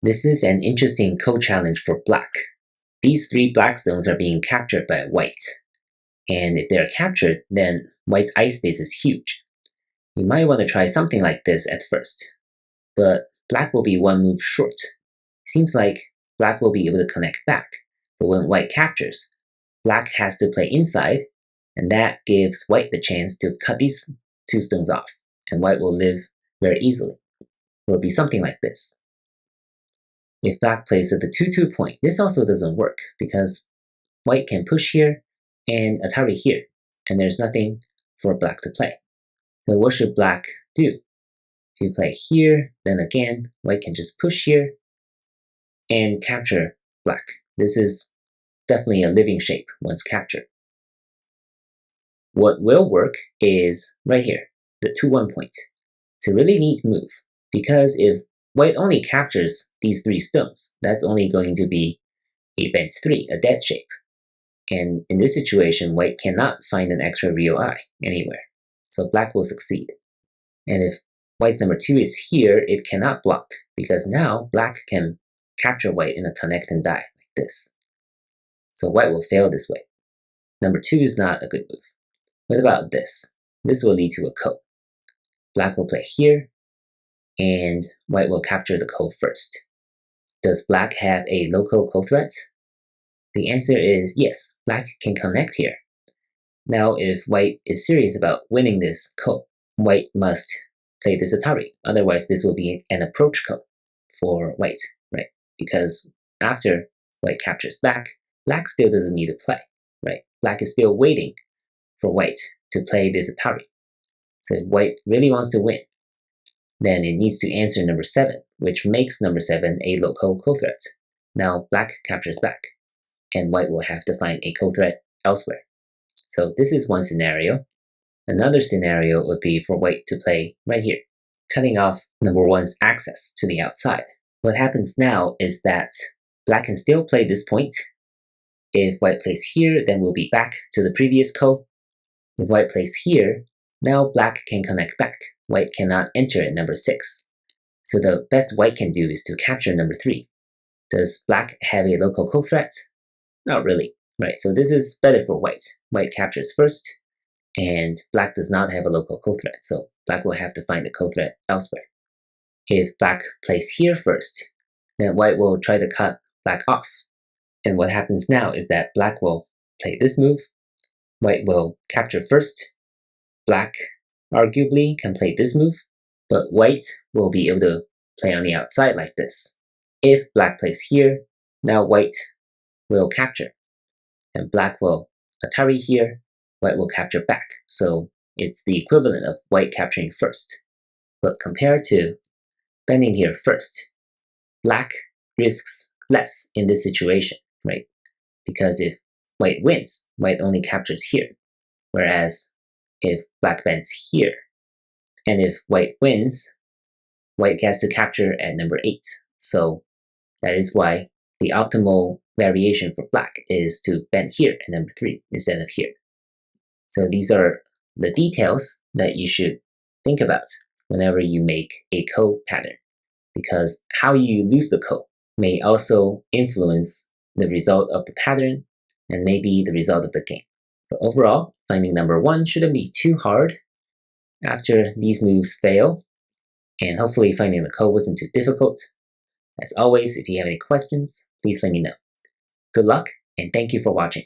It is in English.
This is an interesting co-challenge for black. These three black stones are being captured by white. And if they're captured, then white's ice space is huge. You might want to try something like this at first. But black will be one move short. Seems like black will be able to connect back. But when white captures, black has to play inside, and that gives white the chance to cut these two stones off, and white will live very easily. It will be something like this. If black plays at the 2-2 point, this also doesn't work because white can push here and Atari here, and there's nothing for black to play. So what should black do? If you play here, then again, white can just push here and capture black. This is definitely a living shape once captured. What will work is right here, the 2-1 point. It's a really neat move because if white only captures these three stones, that's only going to be a bent 3, a dead shape. And in this situation, white cannot find an extra real eye anywhere. So black will succeed. And if white's number 2 is here, it cannot block because now black can capture white in a connect and die like this. So white will fail this way. Number 2 is not a good move. What about this? This will lead to a ko. Black will play here, and white will capture the ko first. Does black have a local ko threat? The answer is yes, black can connect here. Now if white is serious about winning this ko, white must play this Atari. Otherwise this will be an approach ko for white, right? Because after white captures black, black still doesn't need to play, right? Black is still waiting for white to play this Atari. So if white really wants to win, then it needs to answer number 7, which makes number 7 a local ko threat. Now black captures back, and white will have to find a ko threat elsewhere. So this is one scenario. Another scenario would be for white to play right here, cutting off number 1's access to the outside. What happens now is that black can still play this point. If white plays here, then we'll be back to the previous ko. If white plays here, now black can connect back. White cannot enter at number 6. So the best white can do is to capture number 3. Does black have a local ko threat? Not really, right? So this is better for white. White captures first, and black does not have a local ko threat, so black will have to find the ko threat elsewhere. If black plays here first, then white will try to cut black off. And what happens now is that black will play this move, white will capture first, black arguably can play this move, but white will be able to play on the outside like this. If black plays here, now white will capture, and black will Atari here, white will capture back. So it's the equivalent of white capturing first. But compared to bending here first, black risks less in this situation, right? Because if white wins, white only captures here. Whereas if black bends here, and if white wins, white gets to capture at number 8. So that is why the optimal variation for black is to bend here at number 3 instead of here. So these are the details that you should think about whenever you make a ko pattern, because how you lose the ko may also influence the result of the pattern and maybe the result of the game. So overall, finding number 1 shouldn't be too hard after these moves fail, and hopefully finding the ko wasn't too difficult. As always, if you have any questions, please let me know. Good luck, and thank you for watching.